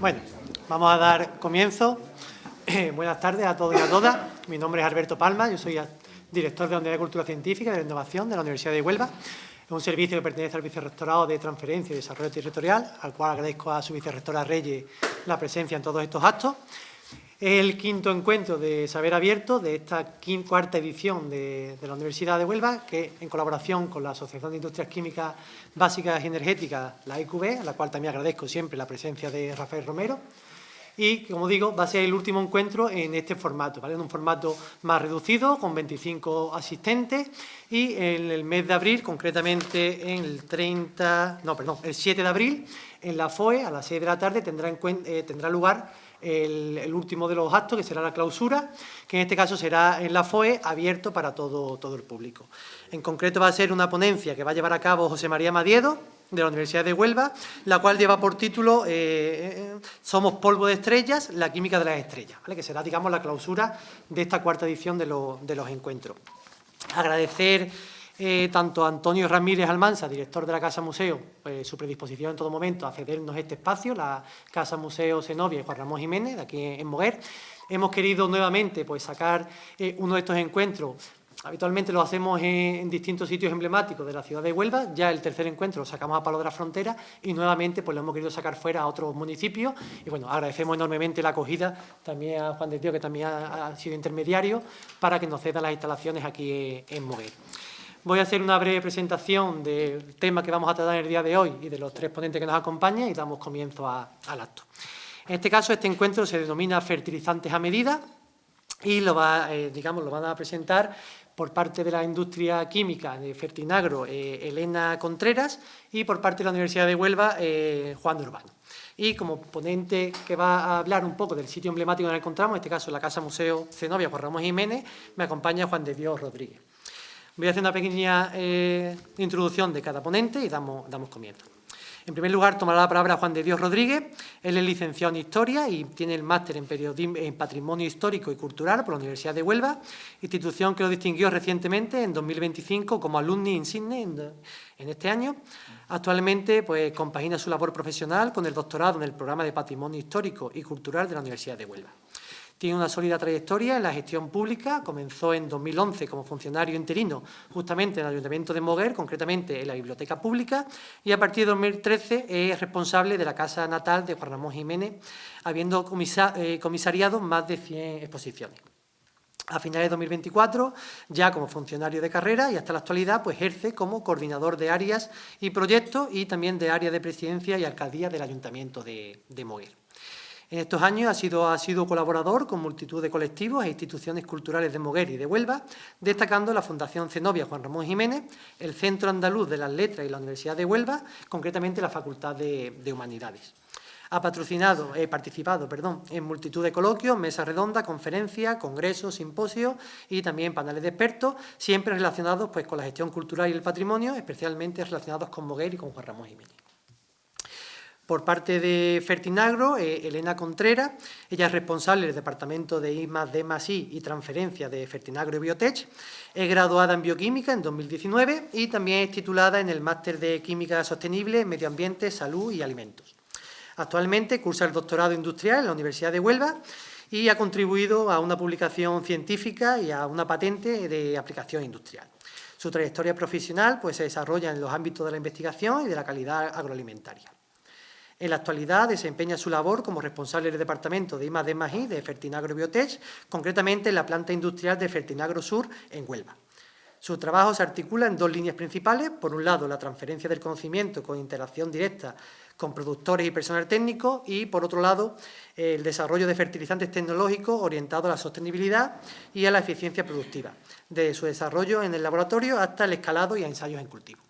Bueno, vamos a dar comienzo. Buenas tardes a todos y a todas. Mi nombre es Alberto Palma, yo soy director de la Unidad de Cultura Científica y de Innovación de la Universidad de Huelva. Es un servicio que pertenece al Vicerrectorado de Transferencia y Desarrollo Territorial, al cual agradezco a su vicerrectora Reyes la presencia en todos estos actos. Es el quinto encuentro de Saber Abierto de esta cuarta edición de la Universidad de Huelva, que en colaboración con la Asociación de Industrias Químicas Básicas y Energéticas, la IQB, a la cual también agradezco siempre la presencia de Rafael Romero. Y, como digo, va a ser el último encuentro en este formato, ¿vale? En un formato más reducido, con 25 asistentes, y en el mes de abril, concretamente en el 7 de abril, en la FOE, a las 6 de la tarde, tendrá lugar el último de los actos, que será la clausura, que en este caso será en la FOE, abierto para todo el público. En concreto va a ser una ponencia que va a llevar a cabo José María Madiedo, de la Universidad de Huelva, la cual lleva por título Somos polvo de estrellas, la química de las estrellas, ¿vale? Que será, digamos, la clausura de esta cuarta edición de los encuentros. Agradecer tanto a Antonio Ramírez Almansa, director de la Casa Museo, su predisposición en todo momento a cedernos este espacio, la Casa Museo Zenobia y Juan Ramón Jiménez, de aquí en Moguer. Hemos querido nuevamente sacar uno de estos encuentros. Habitualmente lo hacemos en distintos sitios emblemáticos de la ciudad de Huelva. Ya el tercer encuentro lo sacamos a Palo de la Frontera y nuevamente lo hemos querido sacar fuera a otros municipios. Y bueno, agradecemos enormemente la acogida también a Juan de Dios, que también ha sido intermediario, para que nos ceda las instalaciones aquí en Moguer. Voy a hacer una breve presentación del tema que vamos a tratar en el día de hoy y de los tres ponentes que nos acompañan y damos comienzo al acto. En este caso, este encuentro se denomina Fertilizantes a Medida y lo van a presentar por parte de la industria química de Fertinagro, Elena Contreras, y por parte de la Universidad de Huelva, Juan Urbano. Y como ponente que va a hablar un poco del sitio emblemático en el que nos encontramos, en este caso la Casa Museo Zenobia, Juan Ramón Jiménez, me acompaña Juan de Dios Rodríguez. Voy a hacer una pequeña introducción de cada ponente y damos comienzo. En primer lugar, tomará la palabra Juan de Dios Rodríguez. Él es licenciado en Historia y tiene el máster en Patrimonio Histórico y Cultural por la Universidad de Huelva, institución que lo distinguió recientemente, en 2025, como alumni insigne en este año. Actualmente, compagina su labor profesional con el doctorado en el programa de Patrimonio Histórico y Cultural de la Universidad de Huelva. Tiene una sólida trayectoria en la gestión pública. Comenzó en 2011 como funcionario interino justamente en el Ayuntamiento de Moguer, concretamente en la Biblioteca Pública, y a partir de 2013 es responsable de la casa natal de Juan Ramón Jiménez, habiendo comisariado más de 100 exposiciones. A finales de 2024, ya como funcionario de carrera y hasta la actualidad, ejerce como coordinador de áreas y proyectos y también de área de presidencia y alcaldía del Ayuntamiento de Moguer. En estos años ha sido colaborador con multitud de colectivos e instituciones culturales de Moguer y de Huelva, destacando la Fundación Zenobia Juan Ramón Jiménez, el Centro Andaluz de las Letras y la Universidad de Huelva, concretamente la Facultad de Humanidades. Ha participado en multitud de coloquios, mesas redondas, conferencias, congresos, simposios y también paneles de expertos, siempre relacionados con la gestión cultural y el patrimonio, especialmente relacionados con Moguer y con Juan Ramón Jiménez. Por parte de Fertinagro, Elena Contreras, ella es responsable del Departamento de I+D+I y Transferencia de Fertinagro y Biotech, es graduada en Bioquímica en 2019 y también es titulada en el Máster de Química Sostenible, Medio Ambiente, Salud y Alimentos. Actualmente cursa el doctorado industrial en la Universidad de Huelva y ha contribuido a una publicación científica y a una patente de aplicación industrial. Su trayectoria profesional se desarrolla en los ámbitos de la investigación y de la calidad agroalimentaria. En la actualidad desempeña su labor como responsable del Departamento de I+D+I de Fertinagro Biotech, concretamente en la planta industrial de Fertinagro Sur en Huelva. Su trabajo se articula en dos líneas principales. Por un lado, la transferencia del conocimiento con interacción directa con productores y personal técnico y, por otro lado, el desarrollo de fertilizantes tecnológicos orientados a la sostenibilidad y a la eficiencia productiva, desde su desarrollo en el laboratorio hasta el escalado y a ensayos en cultivo.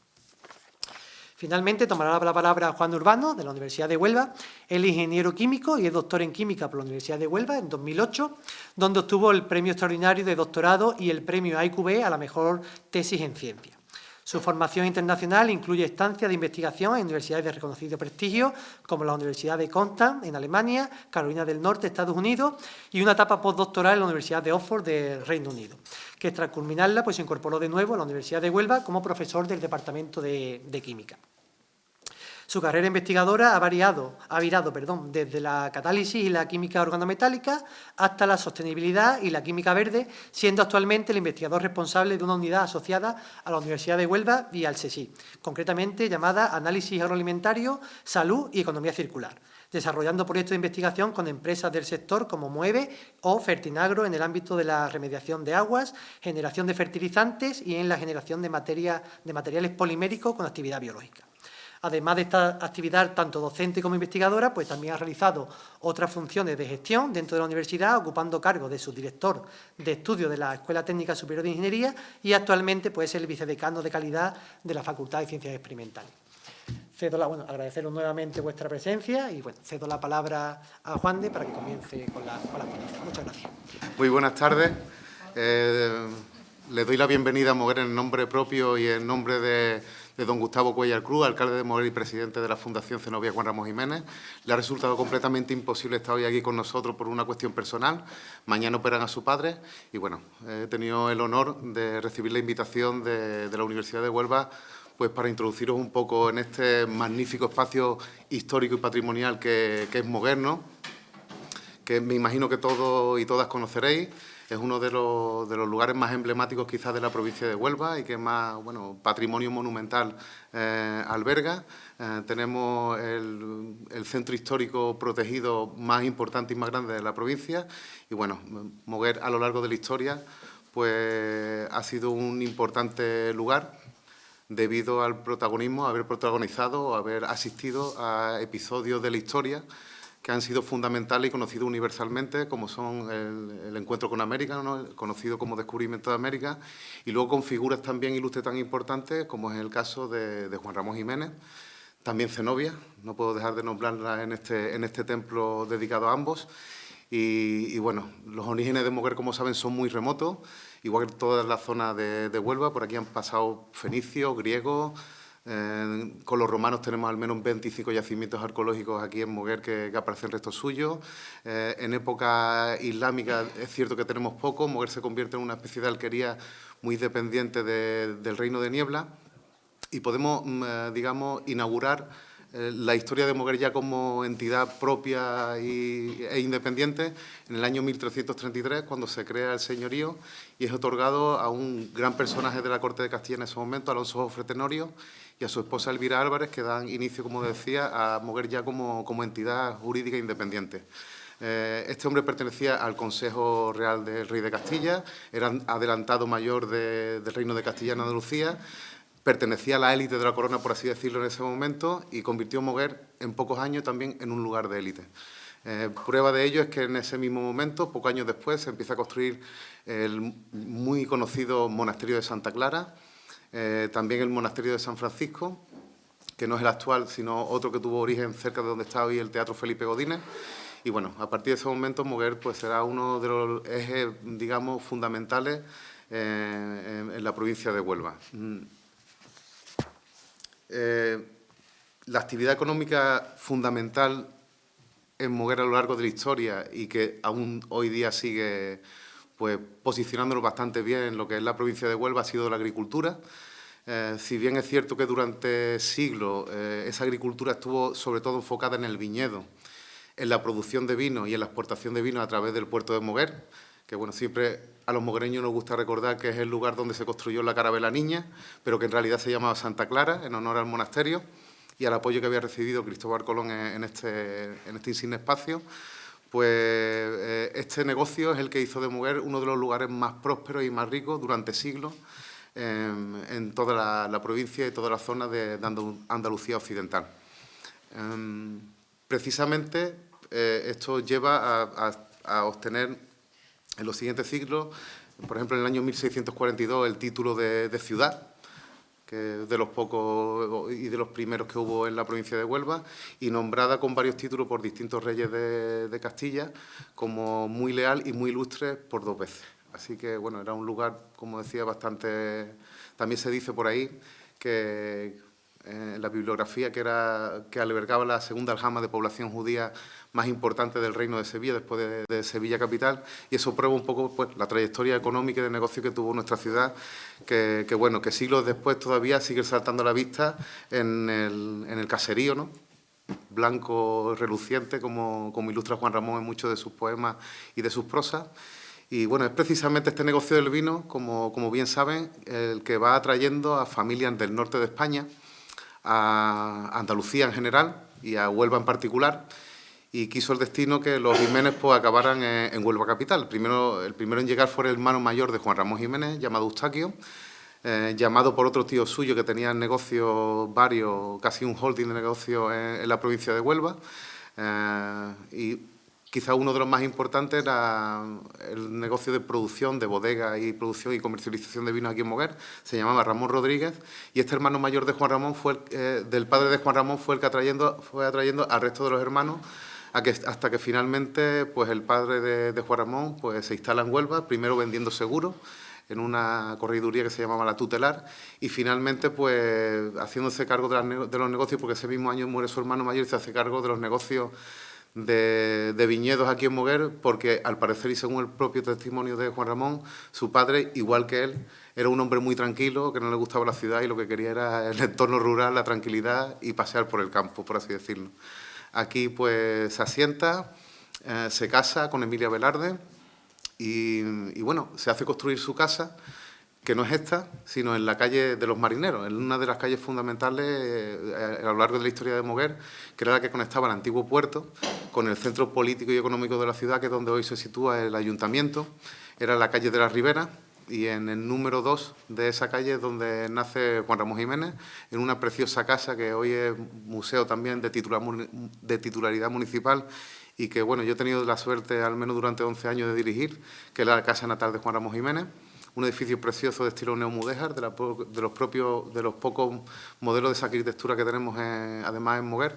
Finalmente, tomará la palabra Juan Urbano, de la Universidad de Huelva. Él es ingeniero químico y es doctor en química por la Universidad de Huelva en 2008, donde obtuvo el premio extraordinario de doctorado y el premio IQB a la mejor tesis en ciencia. Su formación internacional incluye estancias de investigación en universidades de reconocido prestigio, como la Universidad de Constanz, en Alemania, Carolina del Norte, Estados Unidos, y una etapa postdoctoral en la Universidad de Oxford, del Reino Unido, que tras culminarla se incorporó de nuevo a la Universidad de Huelva como profesor del Departamento de Química. Su carrera investigadora ha virado desde la catálisis y la química organometálica hasta la sostenibilidad y la química verde, siendo actualmente el investigador responsable de una unidad asociada a la Universidad de Huelva y al CSIC, concretamente llamada Análisis Agroalimentario, Salud y Economía Circular, desarrollando proyectos de investigación con empresas del sector como Moeve o Fertinagro en el ámbito de la remediación de aguas, generación de fertilizantes y en la generación de materiales poliméricos con actividad biológica. Además de esta actividad tanto docente como investigadora, pues también ha realizado otras funciones de gestión dentro de la universidad, ocupando cargo de subdirector de estudios de la Escuela Técnica Superior de Ingeniería y actualmente pues, es el vicedecano de calidad de la Facultad de Ciencias Experimentales. Agradeceros nuevamente vuestra presencia y cedo la palabra a Juan de para que comience con la ponencia. Muchas gracias. Muy buenas tardes. Le doy la bienvenida a Moguer en nombre propio y en nombre de don Gustavo Cuéllar Cruz, alcalde de Moguer y presidente de la Fundación Zenobia Juan Ramos Jiménez. Le ha resultado completamente imposible estar hoy aquí con nosotros por una cuestión personal. Mañana operan a su padre y, bueno, he tenido el honor de recibir la invitación de la Universidad de Huelva pues para introduciros un poco en este magnífico espacio histórico y patrimonial que es Moguer, ¿no? Que me imagino que todos y todas conoceréis. Es uno de los lugares más emblemáticos quizás de la provincia de Huelva y que más patrimonio monumental alberga. Tenemos el centro histórico protegido más importante y más grande de la provincia y, bueno, Moguer a lo largo de la historia pues ha sido un importante lugar debido al protagonismo, haber protagonizado o haber asistido a episodios de la historia que han sido fundamentales y conocidos universalmente, como son el encuentro con América, ¿no? Conocido como descubrimiento de América, y luego con figuras también ilustres tan importantes, como es el caso de Juan Ramón Jiménez, también Zenobia, no puedo dejar de nombrarla en este templo dedicado a ambos. Y bueno, los orígenes de Moguer, como saben, son muy remotos, igual que toda la zona de Huelva. Por aquí han pasado fenicios, griegos. Con los romanos tenemos al menos 25 yacimientos arqueológicos aquí en Moguer que aparecen restos suyos. En época islámica es cierto que tenemos poco. Moguer se convierte en una especie de alquería muy dependiente del Reino de Niebla y podemos, digamos, inaugurar la historia de Moguer ya como entidad propia e independiente en el año 1333, cuando se crea el señorío y es otorgado a un gran personaje de la corte de Castilla en ese momento, Alonso Jofre Tenorio, y a su esposa Elvira Álvarez, que dan inicio, como decía, a Moguer ya como entidad jurídica independiente. Este hombre pertenecía al Consejo Real del Rey de Castilla, era adelantado mayor del Reino de Castilla en Andalucía, pertenecía a la élite de la corona, por así decirlo, en ese momento y convirtió Moguer en pocos años también en un lugar de élite. Prueba de ello es que en ese mismo momento, pocos años después, se empieza a construir el muy conocido monasterio de Santa Clara, también el monasterio de San Francisco, que no es el actual, sino otro que tuvo origen cerca de donde está hoy el Teatro Felipe Godínez. Y bueno, a partir de ese momento Moguer pues, será uno de los ejes, digamos, fundamentales en la provincia de Huelva. La actividad económica fundamental en Moguer a lo largo de la historia y que aún hoy día sigue pues, posicionándonos bastante bien en lo que es la provincia de Huelva ha sido la agricultura. Si bien es cierto que durante siglos esa agricultura estuvo sobre todo enfocada en el viñedo, en la producción de vino y en la exportación de vino a través del puerto de Moguer, que bueno, siempre a los moguereños nos gusta recordar que es el lugar donde se construyó la Carabela Niña, pero que en realidad se llamaba Santa Clara, en honor al monasterio, y al apoyo que había recibido Cristóbal Colón en este insigne espacio, pues este negocio es el que hizo de Moguer uno de los lugares más prósperos y más ricos durante siglos en toda la provincia y toda la zona de Andalucía occidental. Precisamente esto lleva a obtener en los siguientes siglos, por ejemplo, en el año 1642, el título de ciudad, que es de los pocos y de los primeros que hubo en la provincia de Huelva, y nombrada con varios títulos por distintos reyes de Castilla, como muy leal y muy ilustre por 2 veces. Así que, bueno, era un lugar, como decía, bastante... También se dice por ahí que la bibliografía que albergaba la segunda aljama de población judía más importante del Reino de Sevilla, después de Sevilla capital, y eso prueba un poco pues, la trayectoria económica y de negocio que tuvo nuestra ciudad, que siglos después todavía sigue saltando a la vista en el caserío, ¿no?, blanco reluciente, como ilustra Juan Ramón en muchos de sus poemas y de sus prosas. Y bueno, es precisamente este negocio del vino, como bien saben, el que va atrayendo a familias del norte de España, a Andalucía en general y a Huelva en particular, y quiso el destino que los Jiménez pues, acabaran en Huelva capital. El primero en llegar fue el hermano mayor de Juan Ramón Jiménez, llamado Eustaquio, llamado por otro tío suyo que tenía negocios varios, casi un holding de negocios en la provincia de Huelva, y quizá uno de los más importantes era el negocio de producción de bodega y producción y comercialización de vinos aquí en Moguer. Se llamaba Ramón Rodríguez, y este hermano mayor de Juan Ramón del padre de Juan Ramón fue el que fue atrayendo al resto de los hermanos hasta que finalmente pues, el padre de Juan Ramón pues, se instala en Huelva, primero vendiendo seguros en una correduría que se llamaba La Tutelar, y finalmente pues haciéndose cargo de los negocios, porque ese mismo año muere su hermano mayor y se hace cargo de los negocios de viñedos aquí en Moguer, porque al parecer y según el propio testimonio de Juan Ramón, su padre, igual que él, era un hombre muy tranquilo, que no le gustaba la ciudad y lo que quería era el entorno rural, la tranquilidad y pasear por el campo, por así decirlo. Aquí pues se asienta, se casa con Emilia Velarde y bueno, se hace construir su casa, que no es esta, sino en la calle de los Marineros, en una de las calles fundamentales a lo largo de la historia de Moguer, que era la que conectaba el antiguo puerto con el centro político y económico de la ciudad, que es donde hoy se sitúa el ayuntamiento. Era la calle de la Ribera, y en el número 2 de esa calle es donde nace Juan Ramón Jiménez, en una preciosa casa que hoy es museo también de titularidad municipal, y que bueno, yo he tenido la suerte, al menos durante 11 años, de dirigir, que es la casa natal de Juan Ramón Jiménez. Un edificio precioso de estilo neomudéjar, de los pocos modelos de esa arquitectura que tenemos además en Moguer.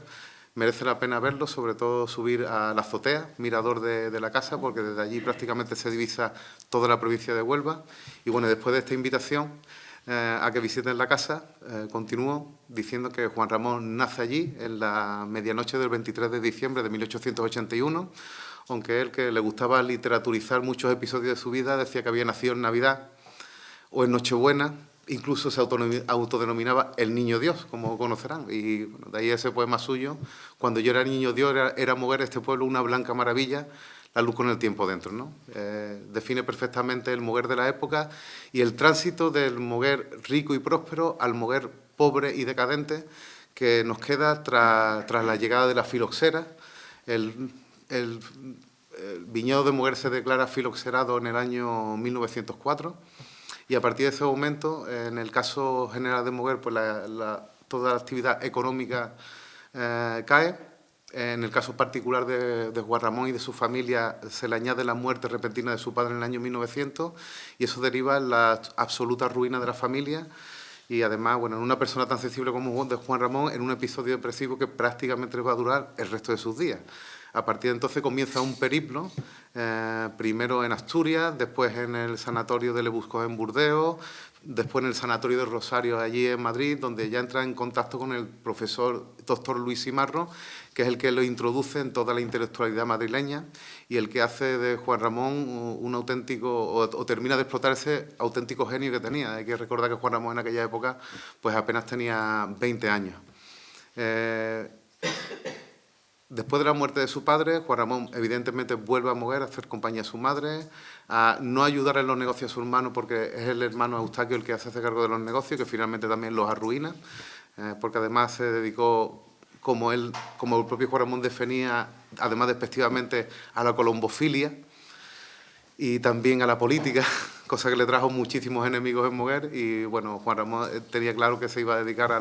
Merece la pena verlo, sobre todo subir a la azotea, mirador de la casa, porque desde allí prácticamente se divisa toda la provincia de Huelva. Y bueno, después de esta invitación a que visiten la casa, continúo diciendo que Juan Ramón nace allí en la medianoche del 23 de diciembre de 1881, aunque él, que le gustaba literaturizar muchos episodios de su vida, decía que había nacido en Navidad o en Nochebuena, incluso se autodenominaba el Niño Dios, como conocerán, y bueno, de ahí ese poema suyo: cuando yo era niño Dios, era Moguer, este pueblo, una blanca maravilla, la luz con el tiempo dentro, ¿no? Define perfectamente el Moguer de la época y el tránsito del Moguer rico y próspero al Moguer pobre y decadente que nos queda tras la llegada de la filoxera. El viñedo de Moguer se declara filoxerado en el año 1904, y a partir de ese momento, en el caso general de Moguer, pues toda la actividad económica cae. En el caso particular de Juan Ramón y de su familia se le añade la muerte repentina de su padre en el año 1900, y eso deriva en la absoluta ruina de la familia. Y además, bueno, en una persona tan sensible como de Juan Ramón, en un episodio depresivo que prácticamente le va a durar el resto de sus días. A partir de entonces comienza un periplo, primero en Asturias, después en el sanatorio de Le Buscó en Burdeos, después en el sanatorio de Rosario, allí en Madrid, donde ya entra en contacto con el profesor doctor Luis Simarro, que es el que lo introduce en toda la intelectualidad madrileña y el que hace de Juan Ramón un auténtico, o termina de explotar ese auténtico genio que tenía. Hay que recordar que Juan Ramón en aquella época pues apenas tenía 20 años. Después de la muerte de su padre, Juan Ramón evidentemente vuelve a Moguer a hacer compañía a su madre, a no ayudar en los negocios a su hermano, porque es el hermano Eustaquio el que hace cargo de los negocios, que finalmente también los arruina, porque además se dedicó, como el propio Juan Ramón definía, además despectivamente, a la colombofilia y también a la política, cosa que le trajo muchísimos enemigos en Moguer. Y bueno, Juan Ramón tenía claro que se iba a dedicar a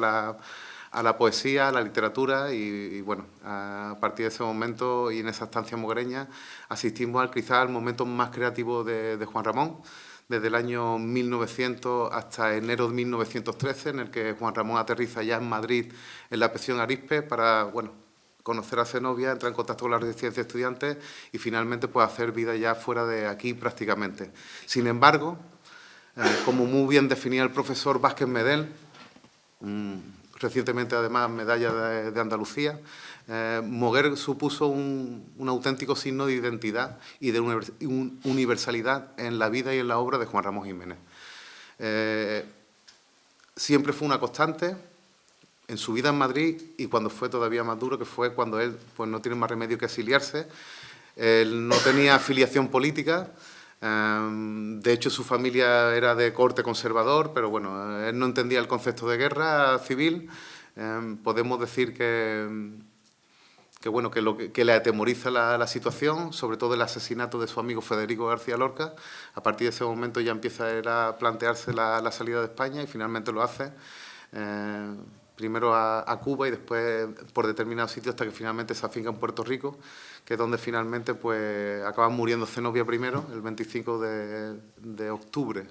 la poesía, a la literatura, y bueno, a partir de ese momento y en esa estancia moguereña asistimos quizás al momento más creativo de Juan Ramón, desde el año 1900 hasta enero de 1913, en el que Juan Ramón aterriza ya en Madrid, en la pensión Arispe, para bueno, conocer a Zenobia, entrar en contacto con la residencia de estudiantes y finalmente pues, hacer vida ya fuera de aquí prácticamente. Sin embargo, como muy bien definía el profesor Vázquez Medel, recientemente además medalla de Andalucía. Moguer supuso un auténtico signo de identidad y de universalidad en la vida y en la obra de Juan Ramón Jiménez. Siempre fue una constante en su vida en Madrid y cuando fue todavía más duro, que fue cuando él pues, no tiene más remedio que exiliarse. Él no tenía afiliación política, de hecho su familia era de corte conservador, pero bueno, él no entendía el concepto de guerra civil. Podemos decir que le atemoriza la situación, sobre todo el asesinato de su amigo Federico García Lorca. A partir de ese momento ya empieza a plantearse la salida de España y finalmente lo hace. Primero a Cuba y después por determinados sitios hasta que finalmente se afinca en Puerto Rico, que es donde finalmente pues, acaba muriendo Zenobia primero, el 25 de octubre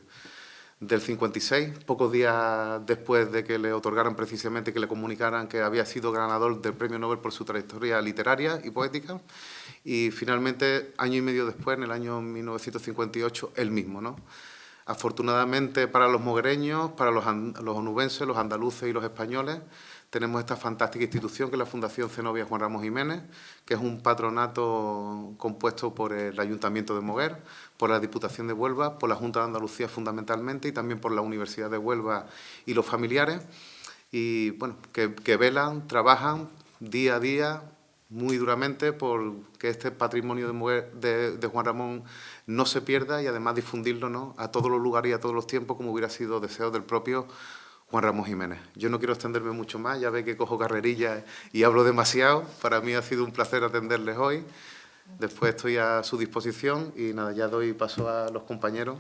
del 56, pocos días después de que le otorgaran precisamente, que le comunicaran que había sido ganador del Premio Nobel por su trayectoria literaria y poética, y finalmente, año y medio después, en el año 1958, él mismo, ¿no? Afortunadamente para los moguereños, para los onubenses, los andaluces y los españoles, tenemos esta fantástica institución que es la Fundación Zenobia Juan Ramón Jiménez, que es un patronato compuesto por el Ayuntamiento de Moguer, por la Diputación de Huelva, por la Junta de Andalucía fundamentalmente y también por la Universidad de Huelva y los familiares, y bueno, que velan, trabajan día a día muy duramente por que este patrimonio de Juan Ramón no se pierda y además difundirlo, ¿no?, a todos los lugares y a todos los tiempos, como hubiera sido deseo del propio Juan Ramón Jiménez. Yo no quiero extenderme mucho más, ya ve que cojo carrerilla y hablo demasiado. Para mí ha sido un placer atenderles hoy. Después estoy a su disposición y nada, ya doy paso a los compañeros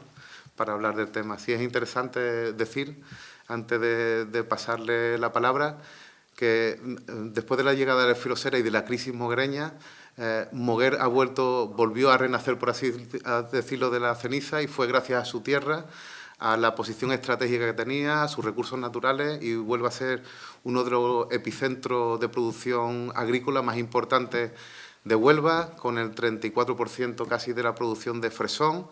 para hablar del tema. Sí es interesante decir, antes de pasarle la palabra, que después de la llegada del Filosera y de la crisis moguereña, Moguer volvió a renacer, por así decirlo, de la ceniza y fue gracias a su tierra, a la posición estratégica que tenía, a sus recursos naturales y vuelve a ser uno de los epicentros de producción agrícola más importantes de Huelva, con el 34% casi de la producción de fresón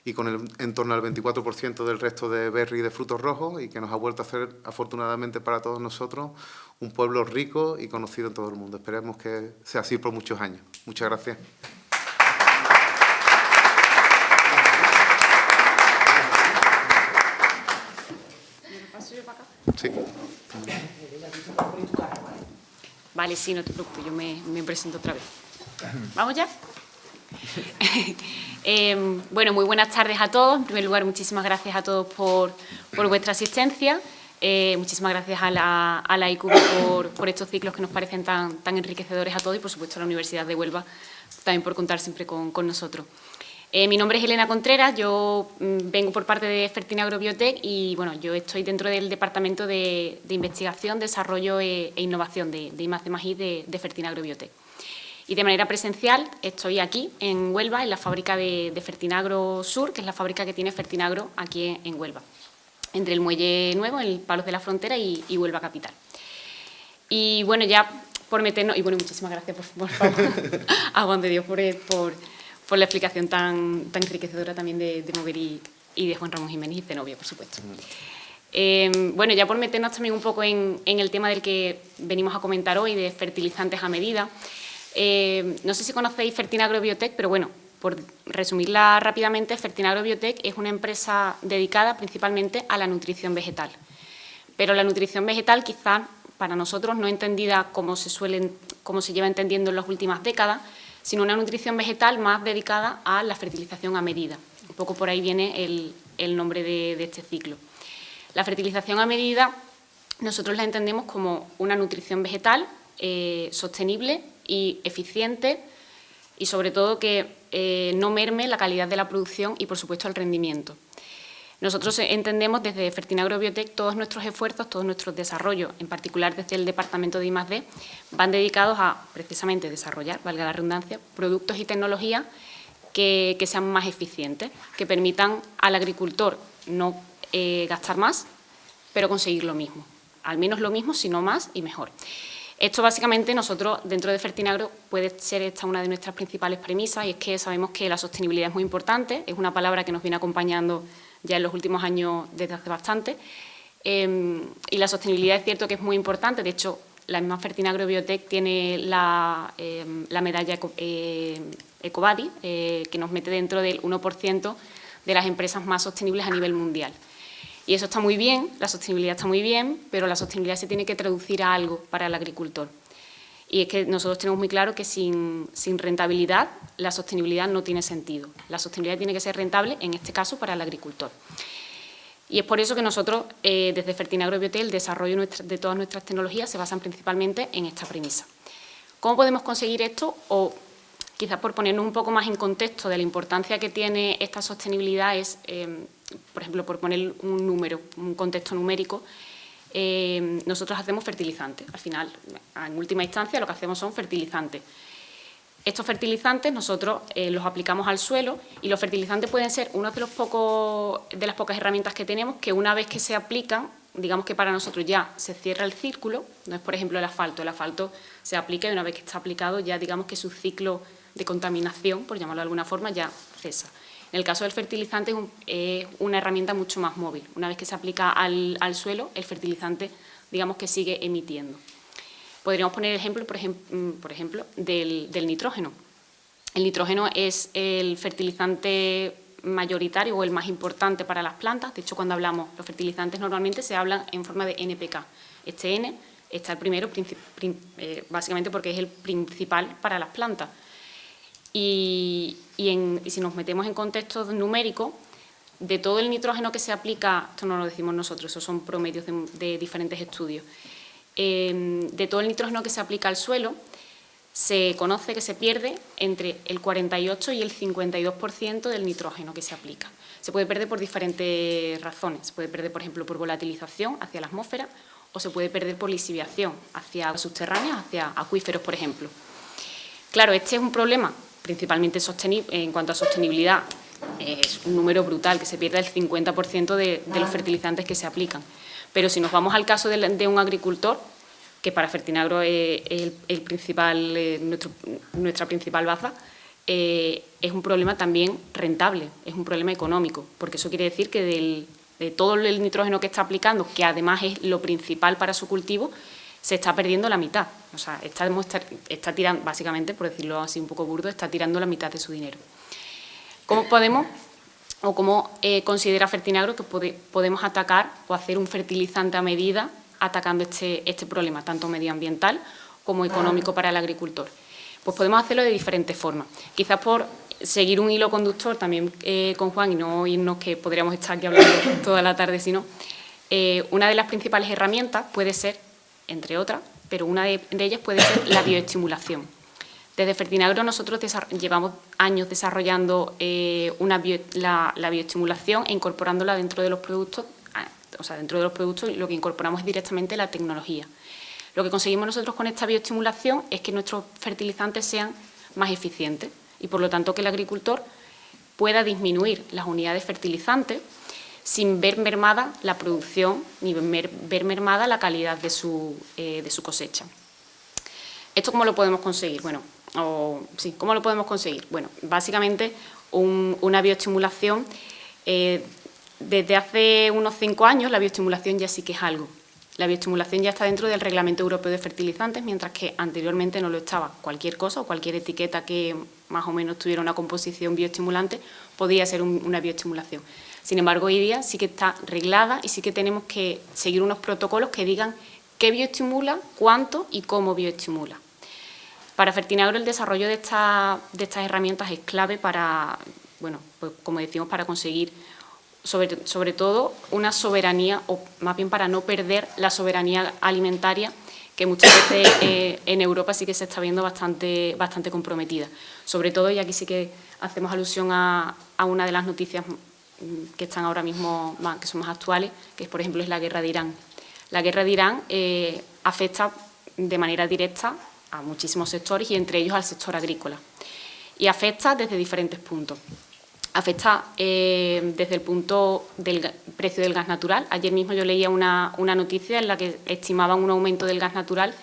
y con en torno al 24% del resto de berry y de frutos rojos, y que nos ha vuelto a hacer, afortunadamente para todos nosotros, un pueblo rico y conocido en todo el mundo. Esperemos que sea así por muchos años. Muchas gracias. Sí. Vale, sí, no te preocupes, yo me presento otra vez. ¿Vamos ya? Bueno, muy buenas tardes a todos. En primer lugar, muchísimas gracias a todos por vuestra asistencia. Muchísimas gracias a la ICUB por estos ciclos que nos parecen tan enriquecedores a todos y, por supuesto, a la Universidad de Huelva también por contar siempre con nosotros. Mi nombre es Elena Contreras, yo vengo por parte de Fertina Agrobiotech y bueno, yo estoy dentro del Departamento de Investigación, Desarrollo e Innovación de I+D+I de Fertina Agrobiotech. Y de manera presencial estoy aquí en Huelva, en la fábrica de Fertinagro Sur, que es la fábrica que tiene Fertinagro aquí en Huelva, entre el Muelle Nuevo, el Palos de la Frontera y Huelva Capital. Y bueno, ya por meternos, y bueno, muchísimas gracias por favor a Juan de Dios por la explicación tan enriquecedora también de Moguer y de Juan Ramón Jiménez y Zenobia, por supuesto. Bueno, ya por meternos también un poco en el tema del que venimos a comentar hoy, de fertilizantes a medida. No sé si conocéis Fertina Agrobiotech, pero bueno, por resumirla rápidamente, Fertina Agrobiotech es una empresa dedicada principalmente a la nutrición vegetal. Pero la nutrición vegetal quizás para nosotros no entendida como se lleva entendiendo en las últimas décadas, sino una nutrición vegetal más dedicada a la fertilización a medida. Un poco por ahí viene el nombre de este ciclo. La fertilización a medida nosotros la entendemos como una nutrición vegetal sostenible y eficiente y sobre todo que no merme la calidad de la producción y por supuesto el rendimiento. Nosotros entendemos desde Fertina Agrobiotech todos nuestros esfuerzos, todos nuestros desarrollos, en particular desde el Departamento de I+D, van dedicados a precisamente desarrollar, valga la redundancia, productos y tecnologías que sean más eficientes, que permitan al agricultor no gastar más, pero conseguir lo mismo. Al menos lo mismo, sino más y mejor. Esto básicamente nosotros dentro de Fertinagro puede ser esta una de nuestras principales premisas y es que sabemos que la sostenibilidad es muy importante, es una palabra que nos viene acompañando ya en los últimos años desde hace bastante y la sostenibilidad es cierto que es muy importante. De hecho, la misma Fertinagro Biotech tiene la medalla EcoVadis, que nos mete dentro del 1% de las empresas más sostenibles a nivel mundial. Y eso está muy bien, la sostenibilidad está muy bien, pero la sostenibilidad se tiene que traducir a algo para el agricultor. Y es que nosotros tenemos muy claro que sin rentabilidad la sostenibilidad no tiene sentido. La sostenibilidad tiene que ser rentable, en este caso, para el agricultor. Y es por eso que nosotros, desde Fertinagro Biotech, el desarrollo de todas nuestras tecnologías se basan principalmente en esta premisa. ¿Cómo podemos conseguir esto? O quizás por ponernos un poco más en contexto de la importancia que tiene esta sostenibilidad es, por ejemplo, por poner un número, un contexto numérico, nosotros hacemos fertilizantes. Al final, en última instancia, lo que hacemos son fertilizantes. Estos fertilizantes nosotros los aplicamos al suelo y los fertilizantes pueden ser una de las pocas herramientas que tenemos que una vez que se aplican, digamos que para nosotros ya se cierra el círculo. No es, por ejemplo, el asfalto se aplica y una vez que está aplicado ya digamos que su ciclo de contaminación, por llamarlo de alguna forma, ya cesa. En el caso del fertilizante es una herramienta mucho más móvil. Una vez que se aplica al suelo, el fertilizante digamos que sigue emitiendo. Podríamos poner el ejemplo, por ejemplo, del nitrógeno. El nitrógeno es el fertilizante mayoritario o el más importante para las plantas. De hecho, cuando hablamos de los fertilizantes normalmente se hablan en forma de NPK. Este N está el primero, básicamente porque es el principal para las plantas. Y si nos metemos en contexto numérico, de todo el nitrógeno que se aplica, esto no lo decimos nosotros, esos son promedios de diferentes estudios, de todo el nitrógeno que se aplica al suelo, se conoce que se pierde entre el 48 y el 52% del nitrógeno que se aplica. Se puede perder por diferentes razones. Se puede perder, por ejemplo, por volatilización hacia la atmósfera o se puede perder por lisiviación hacia aguas subterráneas, hacia acuíferos, por ejemplo. Claro, este es un problema principalmente en cuanto a sostenibilidad. Es un número brutal, que se pierde el 50% de los fertilizantes que se aplican. Pero si nos vamos al caso de un agricultor, que para Fertinagro es nuestra principal baza, es un problema también rentable, es un problema económico, porque eso quiere decir que de todo el nitrógeno que está aplicando, que además es lo principal para su cultivo, se está perdiendo la mitad. O sea, está tirando, básicamente, por decirlo así un poco burdo, está tirando la mitad de su dinero. ¿Cómo podemos o cómo considera Fertinagro que podemos atacar o hacer un fertilizante a medida atacando este problema, tanto medioambiental como económico para el agricultor? Pues podemos hacerlo de diferentes formas. Quizás por seguir un hilo conductor también con Juan y no irnos, que podríamos estar aquí hablando toda la tarde, sino una de las principales herramientas puede ser, entre otras, pero una de ellas puede ser la bioestimulación. Desde Fertinagro nosotros llevamos años desarrollando la bioestimulación e incorporándola dentro de los productos. O sea, dentro de los productos lo que incorporamos es directamente la tecnología. Lo que conseguimos nosotros con esta bioestimulación es que nuestros fertilizantes sean más eficientes y, por lo tanto, que el agricultor pueda disminuir las unidades fertilizantes sin ver mermada la producción ni ver mermada la calidad de su cosecha. ¿Esto cómo lo podemos conseguir? Bueno, ¿cómo lo podemos conseguir? Bueno, básicamente una bioestimulación. Desde hace unos 5 años la bioestimulación ya sí que es algo. La bioestimulación ya está dentro del Reglamento Europeo de Fertilizantes, mientras que anteriormente no lo estaba. Cualquier cosa o cualquier etiqueta que más o menos tuviera una composición bioestimulante podía ser una bioestimulación. Sin embargo, hoy día sí que está reglada y sí que tenemos que seguir unos protocolos que digan qué bioestimula, cuánto y cómo bioestimula. Para Fertinagro el desarrollo de estas herramientas es clave para, bueno, pues como decimos, para conseguir sobre todo una soberanía, o más bien para no perder la soberanía alimentaria, que muchas veces en Europa sí que se está viendo bastante comprometida. Sobre todo, y aquí sí que hacemos alusión a una de las noticias que están ahora mismo, que son más actuales, que por ejemplo es la guerra de Irán. La guerra de Irán afecta de manera directa a muchísimos sectores y entre ellos al sector agrícola. Y afecta desde diferentes puntos. Afecta desde el punto del precio del gas natural. Ayer mismo yo leía una noticia en la que estimaban un aumento del gas natural,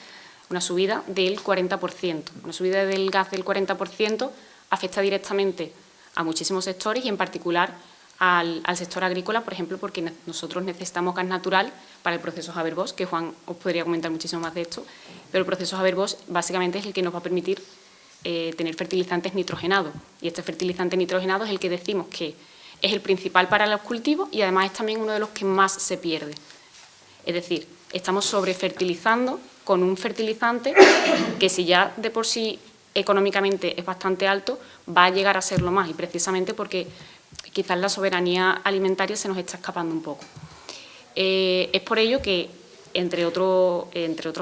una subida del 40%. Una subida del gas del 40% afecta directamente a muchísimos sectores y en particular al sector agrícola, por ejemplo, porque nosotros necesitamos gas natural para el proceso Haber-Bosch, que Juan os podría comentar muchísimo más de esto, pero el proceso Haber-Bosch básicamente es el que nos va a permitir tener fertilizantes nitrogenados. Y este fertilizante nitrogenado es el que decimos que es el principal para los cultivos y además es también uno de los que más se pierde. Es decir, estamos sobrefertilizando con un fertilizante que, si ya de por sí económicamente es bastante alto, va a llegar a serlo más, y precisamente porque quizás la soberanía alimentaria se nos está escapando un poco. Es por ello que, entre otros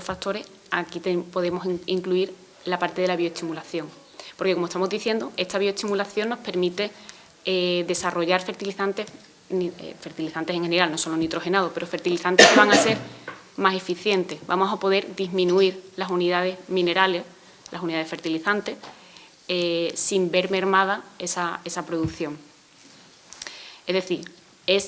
factores, aquí podemos incluir la parte de la bioestimulación. Porque, como estamos diciendo, esta bioestimulación nos permite desarrollar fertilizantes en general, no solo nitrogenados, pero fertilizantes que van a ser más eficientes. Vamos a poder disminuir las unidades minerales, las unidades fertilizantes, sin ver mermada esa producción. Es decir,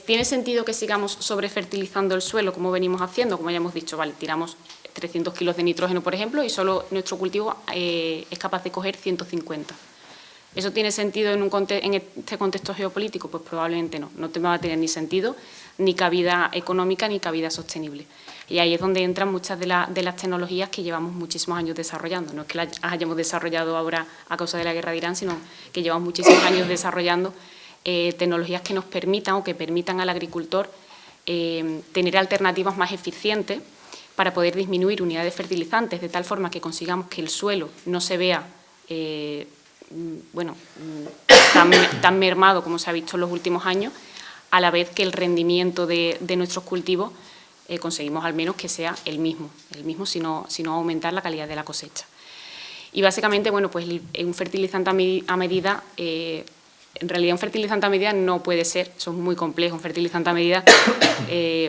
¿tiene sentido que sigamos sobrefertilizando el suelo como venimos haciendo? Como ya hemos dicho, vale, tiramos 300 kilos de nitrógeno, por ejemplo, y solo nuestro cultivo es capaz de coger 150. ¿Eso tiene sentido en este contexto geopolítico? Pues probablemente no. No va a tener ni sentido, ni cabida económica, ni cabida sostenible. Y ahí es donde entran muchas de las tecnologías que llevamos muchísimos años desarrollando. No es que las hayamos desarrollado ahora a causa de la guerra de Irán, sino que llevamos muchísimos años desarrollando tecnologías que nos permitan o que permitan al agricultor tener alternativas más eficientes para poder disminuir unidades de fertilizantes de tal forma que consigamos que el suelo no se vea tan mermado como se ha visto en los últimos años, a la vez que el rendimiento de nuestros cultivos conseguimos al menos que sea el mismo, sino aumentar la calidad de la cosecha. Y básicamente, bueno, pues un fertilizante a medida, en realidad un fertilizante a medida no puede ser, eso es muy complejo, un fertilizante a medida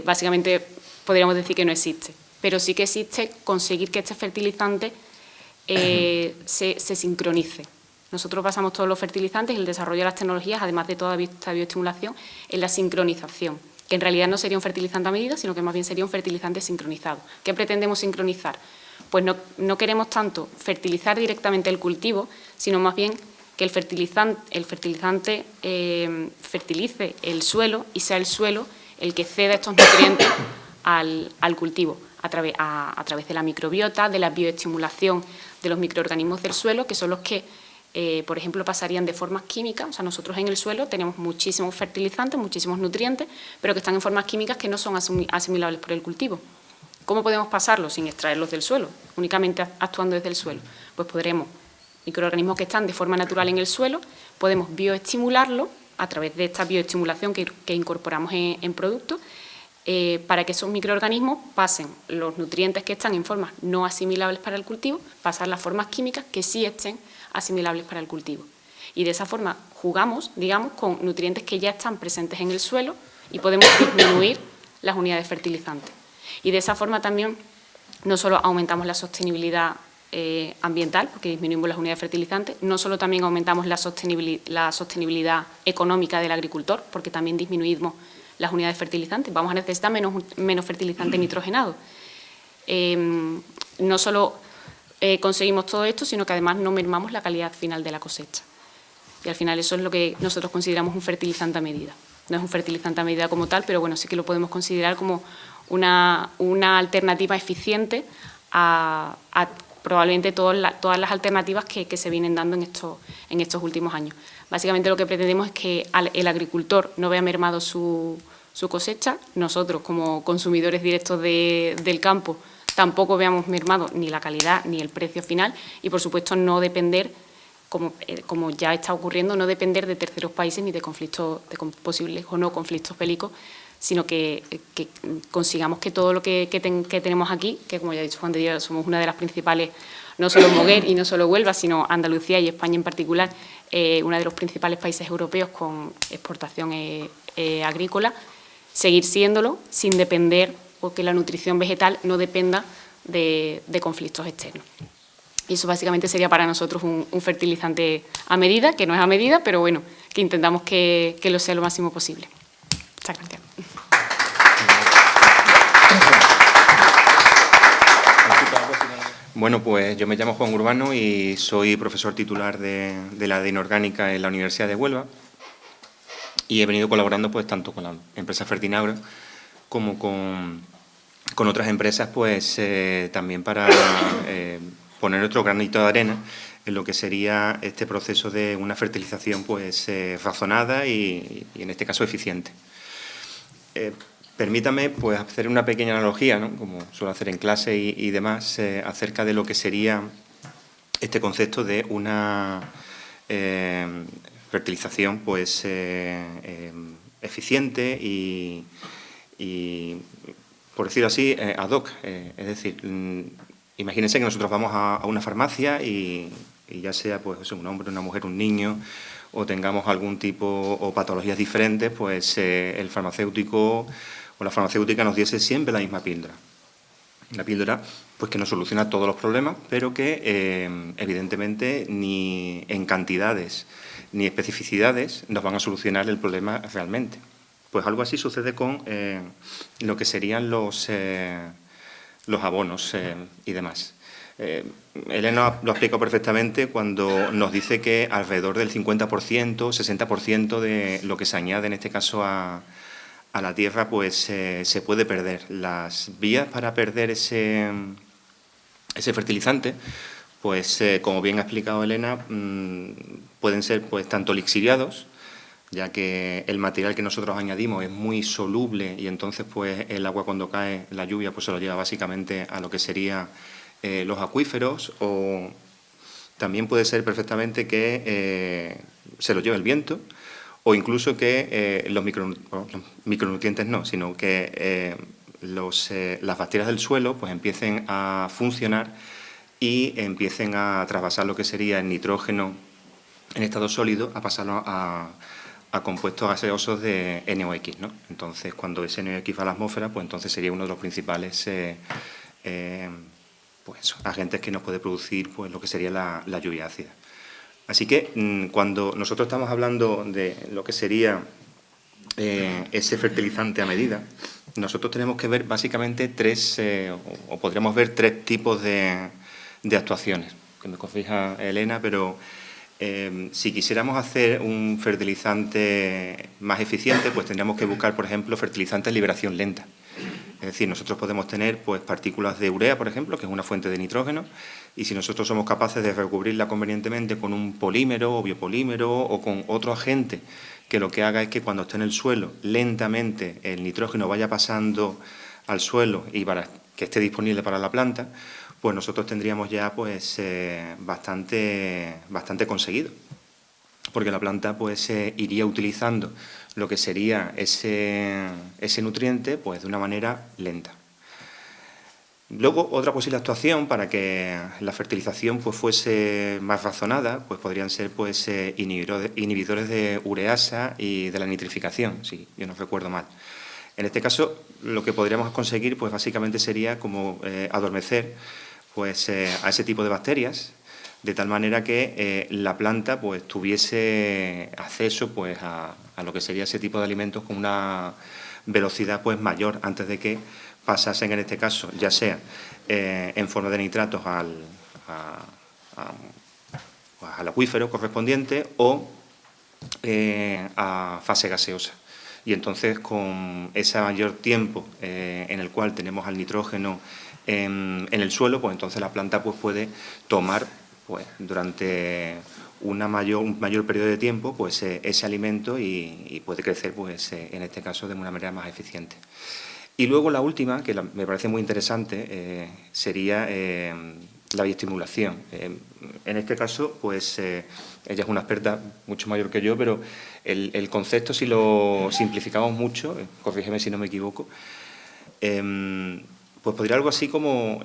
básicamente podríamos decir que no existe, pero sí que existe conseguir que este fertilizante se sincronice. Nosotros basamos todos los fertilizantes, el desarrollo de las tecnologías, además de toda esta bioestimulación, en la sincronización, que en realidad no sería un fertilizante a medida, sino que más bien sería un fertilizante sincronizado. ¿Qué pretendemos sincronizar? Pues no queremos tanto fertilizar directamente el cultivo, sino más bien que el fertilizante fertilice el suelo y sea el suelo el que ceda estos nutrientes al cultivo a través de la microbiota, de la bioestimulación de los microorganismos del suelo, que son los que, por ejemplo, pasarían de formas químicas. O sea, nosotros en el suelo tenemos muchísimos fertilizantes, muchísimos nutrientes, pero que están en formas químicas que no son asimilables por el cultivo. ¿Cómo podemos pasarlos sin extraerlos del suelo? Únicamente actuando desde el suelo. Pues podremos, microorganismos que están de forma natural en el suelo, podemos bioestimularlos a través de esta bioestimulación que incorporamos en productos, para que esos microorganismos pasen los nutrientes que están en formas no asimilables para el cultivo, pasar las formas químicas que sí estén asimilables para el cultivo. Y de esa forma jugamos, digamos, con nutrientes que ya están presentes en el suelo y podemos disminuir las unidades fertilizantes. Y de esa forma también no solo aumentamos la sostenibilidad ambiental, porque disminuimos las unidades fertilizantes, no solo también aumentamos la sostenibilidad económica del agricultor, porque también disminuimos las unidades fertilizantes. Vamos a necesitar menos fertilizante nitrogenado. No solo conseguimos todo esto, sino que además no mermamos la calidad final de la cosecha. Y al final eso es lo que nosotros consideramos un fertilizante a medida. No es un fertilizante a medida como tal, pero bueno, sí que lo podemos considerar como una alternativa eficiente a probablemente todas las alternativas que se vienen dando en estos últimos años. Básicamente lo que pretendemos es que el agricultor no vea mermado su cosecha, nosotros como consumidores directos del campo tampoco veamos mermado ni la calidad ni el precio final y, por supuesto, no depender, como ya está ocurriendo, no depender de terceros países ni de conflictos, de posibles o no conflictos bélicos, sino que consigamos que todo lo que tenemos aquí, que como ya ha dicho Juan de Dios, somos una de las principales, no solo Moguer y no solo Huelva, sino Andalucía y España en particular, uno de los principales países europeos con exportación agrícola, seguir siéndolo sin depender, o que la nutrición vegetal no dependa de conflictos externos. Y eso básicamente sería para nosotros un fertilizante a medida, que no es a medida, pero bueno, que intentamos que lo sea lo máximo posible. Muchas gracias. Bueno, pues yo me llamo Juan Urbano y soy profesor titular de la de Inorgánica en la Universidad de Huelva. y he venido colaborando pues tanto con la empresa Fertinagro como con otras empresas, pues también para poner nuestro granito de arena en lo que sería este proceso de una fertilización pues razonada y en este caso eficiente. Permítame pues hacer una pequeña analogía, ¿no?, como suelo hacer en clase y demás, acerca de lo que sería este concepto de una fertilización pues eficiente y, por decirlo así, ad hoc. Es decir, imagínense que nosotros vamos a una farmacia y ya sea pues un hombre, una mujer, un niño, o tengamos algún tipo o patologías diferentes, pues el farmacéutico o la farmacéutica nos diese siempre la misma píldora. Una píldora pues que no soluciona todos los problemas, pero que evidentemente ni en cantidades ni especificidades nos van a solucionar el problema realmente. Pues algo así sucede con lo que serían los abonos y demás. Elena lo ha explicado perfectamente cuando nos dice que alrededor del 50%, 60% de lo que se añade en este caso a la tierra pues se puede perder. Las vías para perder ese fertilizante, pues como bien ha explicado Elena, pueden ser pues tanto lixiviados, ya que el material que nosotros añadimos es muy soluble y entonces pues el agua cuando cae, la lluvia, pues se lo lleva básicamente a lo que sería los acuíferos, o también puede ser perfectamente que se lo lleve el viento, o incluso que los micronutrientes no, sino que las bacterias del suelo pues empiecen a funcionar y empiecen a trasvasar lo que sería el nitrógeno en estado sólido, a pasarlo a compuestos gaseosos de NOx, ¿no? Entonces, cuando ese NOx va a la atmósfera, pues entonces sería uno de los principales pues, agentes que nos puede producir pues, lo que sería la lluvia ácida. Así que cuando nosotros estamos hablando de lo que sería ese fertilizante a medida, nosotros tenemos que ver básicamente o podríamos ver tres tipos de actuaciones. Que me corrija Elena, pero si quisiéramos hacer un fertilizante más eficiente, pues tendríamos que buscar, por ejemplo, fertilizantes de liberación lenta. Es decir, nosotros podemos tener pues, partículas de urea, por ejemplo, que es una fuente de nitrógeno, y si nosotros somos capaces de recubrirla convenientemente con un polímero o biopolímero o con otro agente que lo que haga es que cuando esté en el suelo, lentamente el nitrógeno vaya pasando al suelo y para que esté disponible para la planta, pues nosotros tendríamos ya pues, bastante conseguido. Porque la planta pues, iría utilizando lo que sería ese nutriente pues, de una manera lenta. Luego, otra posible actuación para que la fertilización pues, fuese más razonada, pues podrían ser pues, inhibidores de ureasa y de la nitrificación, si yo no recuerdo mal. En este caso, lo que podríamos conseguir pues, básicamente sería como adormecer pues, a ese tipo de bacterias, de tal manera que la planta pues, tuviese acceso pues, a lo que sería ese tipo de alimentos con una velocidad pues, mayor antes de que pasasen, en este caso, ya sea en forma de nitratos al acuífero correspondiente o a fase gaseosa. Y entonces, con ese mayor tiempo en el cual tenemos al nitrógeno en el suelo, pues entonces la planta pues, puede tomar pues, durante un mayor periodo de tiempo pues, ese alimento y puede crecer, pues, en este caso, de una manera más eficiente. Y luego la última, que me parece muy interesante, sería la bioestimulación. En este caso, pues ella es una experta mucho mayor que yo, pero el concepto, si lo simplificamos mucho, corrígeme si no me equivoco, pues podría algo así como,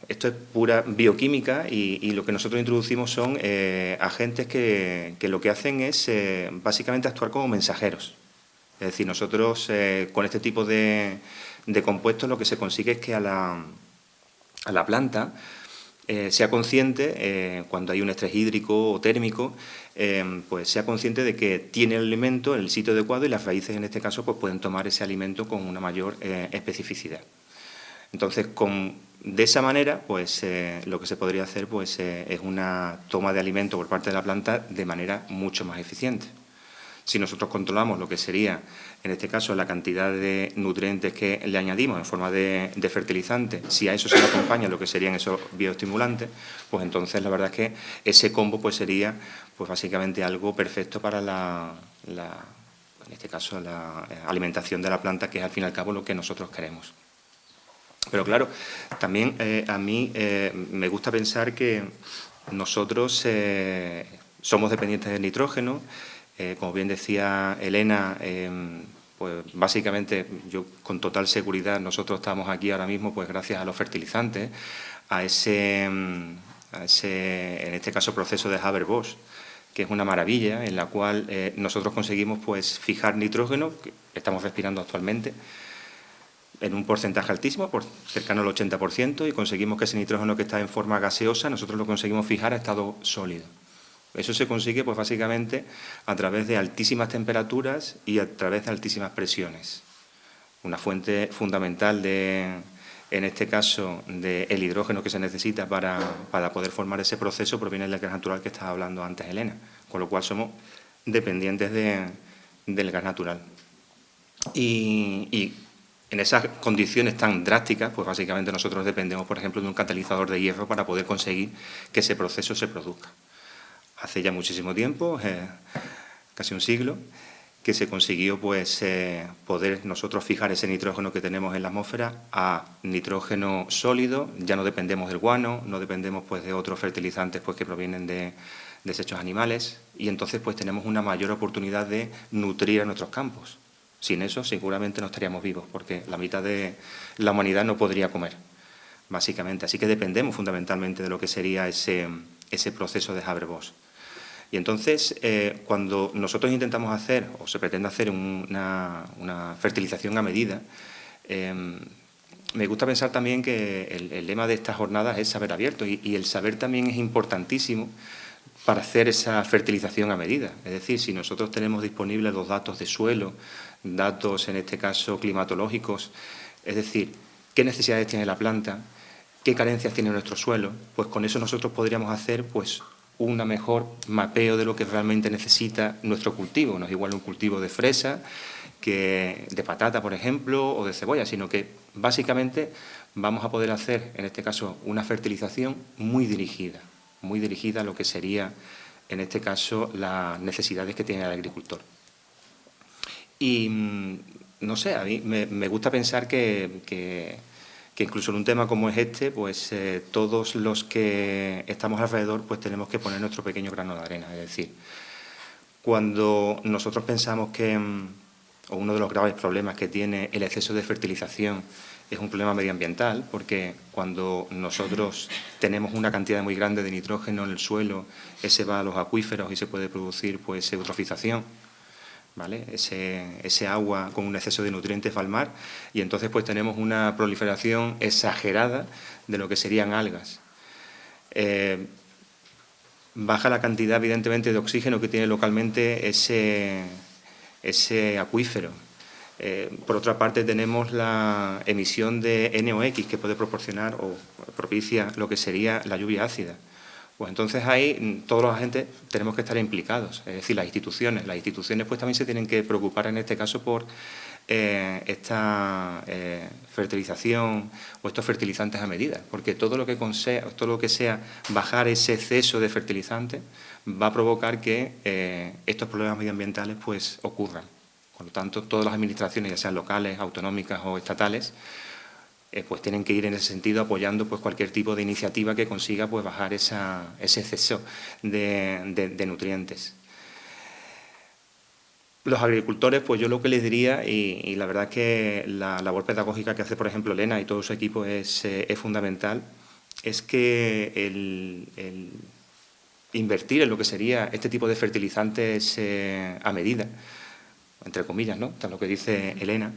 esto es pura bioquímica y lo que nosotros introducimos son agentes que lo que hacen es básicamente actuar como mensajeros. Es decir, nosotros con este tipo de compuestos lo que se consigue es que a la planta sea consciente, cuando hay un estrés hídrico o térmico, pues sea consciente de que tiene el alimento en el sitio adecuado y las raíces en este caso pues pueden tomar ese alimento con una mayor especificidad. Entonces, de esa manera, pues lo que se podría hacer pues, es una toma de alimento por parte de la planta de manera mucho más eficiente. Si nosotros controlamos lo que sería, en este caso, la cantidad de nutrientes que le añadimos en forma de fertilizante, si a eso se le acompaña lo que serían esos bioestimulantes, pues entonces la verdad es que ese combo pues sería pues básicamente algo perfecto para en este caso, la alimentación de la planta, que es al fin y al cabo lo que nosotros queremos. Pero claro, también a mí me gusta pensar que nosotros somos dependientes del nitrógeno. Como bien decía Elena, pues básicamente yo con total seguridad nosotros estamos aquí ahora mismo pues gracias a los fertilizantes, a ese en este caso proceso de Haber-Bosch, que es una maravilla en la cual nosotros conseguimos pues fijar nitrógeno, que estamos respirando actualmente, en un porcentaje altísimo, cercano al 80%, y conseguimos que ese nitrógeno que está en forma gaseosa, nosotros lo conseguimos fijar a estado sólido. Eso se consigue pues básicamente a través de altísimas temperaturas y a través de altísimas presiones. Una fuente fundamental en este caso, del hidrógeno que se necesita para poder formar ese proceso proviene del gas natural que estaba hablando antes Elena, con lo cual somos dependientes del gas natural. Y en esas condiciones tan drásticas, pues básicamente nosotros dependemos, por ejemplo, de un catalizador de hierro para poder conseguir que ese proceso se produzca. Hace ya muchísimo tiempo, casi un siglo, que se consiguió pues poder nosotros fijar ese nitrógeno que tenemos en la atmósfera a nitrógeno sólido. Ya no dependemos del guano, no dependemos pues de otros fertilizantes pues que provienen de desechos animales, y entonces pues tenemos una mayor oportunidad de nutrir a nuestros campos. Sin eso seguramente no estaríamos vivos, porque la mitad de la humanidad no podría comer, básicamente. Así que dependemos fundamentalmente de lo que sería ese proceso de Haber-Bosch. Y entonces, cuando nosotros intentamos hacer, o se pretende hacer una fertilización a medida, me gusta pensar también que el lema de estas jornadas es saber abierto, y el saber también es importantísimo para hacer esa fertilización a medida. Es decir, si nosotros tenemos disponibles los datos de suelo, datos en este caso climatológicos, es decir, qué necesidades tiene la planta, qué carencias tiene nuestro suelo, pues con eso nosotros podríamos hacer pues un mejor mapeo de lo que realmente necesita nuestro cultivo. No es igual un cultivo de fresa que de patata, por ejemplo, o de cebolla, sino que básicamente vamos a poder hacer, en este caso, una fertilización muy dirigida a lo que sería, en este caso, las necesidades que tiene el agricultor. Y, no sé, a mí me gusta pensar que incluso en un tema como es este, pues todos los que estamos alrededor pues tenemos que poner nuestro pequeño grano de arena. Es decir, cuando nosotros pensamos que uno de los graves problemas que tiene el exceso de fertilización es un problema medioambiental, porque cuando nosotros tenemos una cantidad muy grande de nitrógeno en el suelo, ese va a los acuíferos y se puede producir pues eutrofización, ¿vale? Ese agua con un exceso de nutrientes va al mar, y entonces pues tenemos una proliferación exagerada de lo que serían algas. Baja la cantidad, evidentemente, de oxígeno que tiene localmente ese acuífero. Por otra parte, tenemos la emisión de NOx, que puede proporcionar o propicia lo que sería la lluvia ácida. Pues entonces ahí todos los agentes tenemos que estar implicados, es decir, las instituciones. Las instituciones pues también se tienen que preocupar en este caso por esta fertilización o estos fertilizantes a medida, porque todo lo que sea bajar ese exceso de fertilizantes va a provocar que estos problemas medioambientales pues ocurran. Por lo tanto, todas las administraciones, ya sean locales, autonómicas o estatales, pues tienen que ir en ese sentido apoyando pues cualquier tipo de iniciativa que consiga pues bajar ese exceso de nutrientes. Los agricultores, pues yo lo que les diría, y la verdad es que la labor pedagógica que hace, por ejemplo, Elena y todo su equipo es fundamental, es que el invertir en lo que sería este tipo de fertilizantes a medida, entre comillas, ¿no? Tal lo que dice Elena,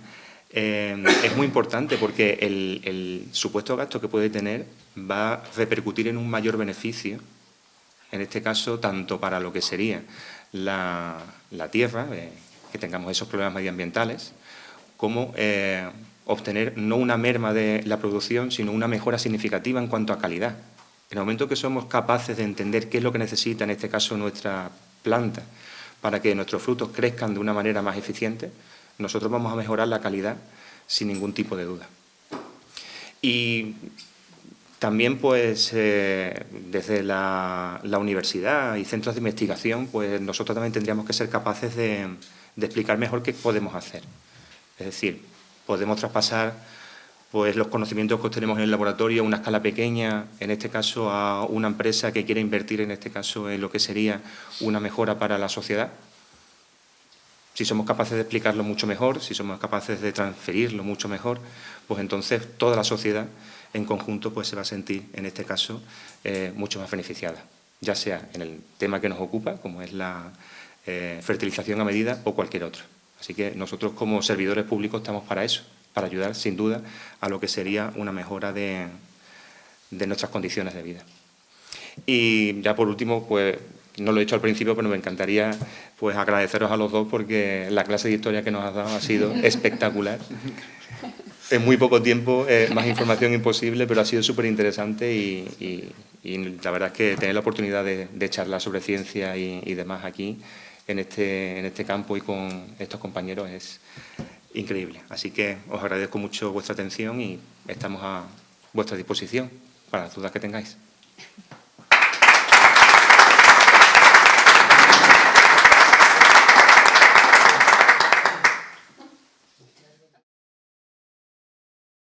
es muy importante, porque el supuesto gasto que puede tener va a repercutir en un mayor beneficio, en este caso, tanto para lo que sería la tierra, que tengamos esos problemas medioambientales, como obtener no una merma de la producción, sino una mejora significativa en cuanto a calidad. En el momento que somos capaces de entender qué es lo que necesita, en este caso, nuestra planta, para que nuestros frutos crezcan de una manera más eficiente, nosotros vamos a mejorar la calidad sin ningún tipo de duda. Y también, pues, desde la universidad y centros de investigación, pues nosotros también tendríamos que ser capaces de explicar mejor qué podemos hacer. Es decir, podemos traspasar pues, los conocimientos que obtenemos en el laboratorio a una escala pequeña, en este caso a una empresa que quiere invertir, en este caso, en lo que sería una mejora para la sociedad. Si somos capaces de explicarlo mucho mejor, si somos capaces de transferirlo mucho mejor, pues entonces toda la sociedad en conjunto pues se va a sentir, en este caso, mucho más beneficiada, ya sea en el tema que nos ocupa, como es la fertilización a medida o cualquier otro. Así que nosotros como servidores públicos estamos para eso, para ayudar sin duda a lo que sería una mejora de nuestras condiciones de vida. Y ya por último, pues no lo he hecho al principio, pero me encantaría pues agradeceros a los dos porque la clase de historia que nos has dado ha sido espectacular. En muy poco tiempo, más información imposible, pero ha sido súper interesante y la verdad es que tener la oportunidad de charlar sobre ciencia y demás aquí, en este campo y con estos compañeros, es increíble. Así que os agradezco mucho vuestra atención y estamos a vuestra disposición para las dudas que tengáis.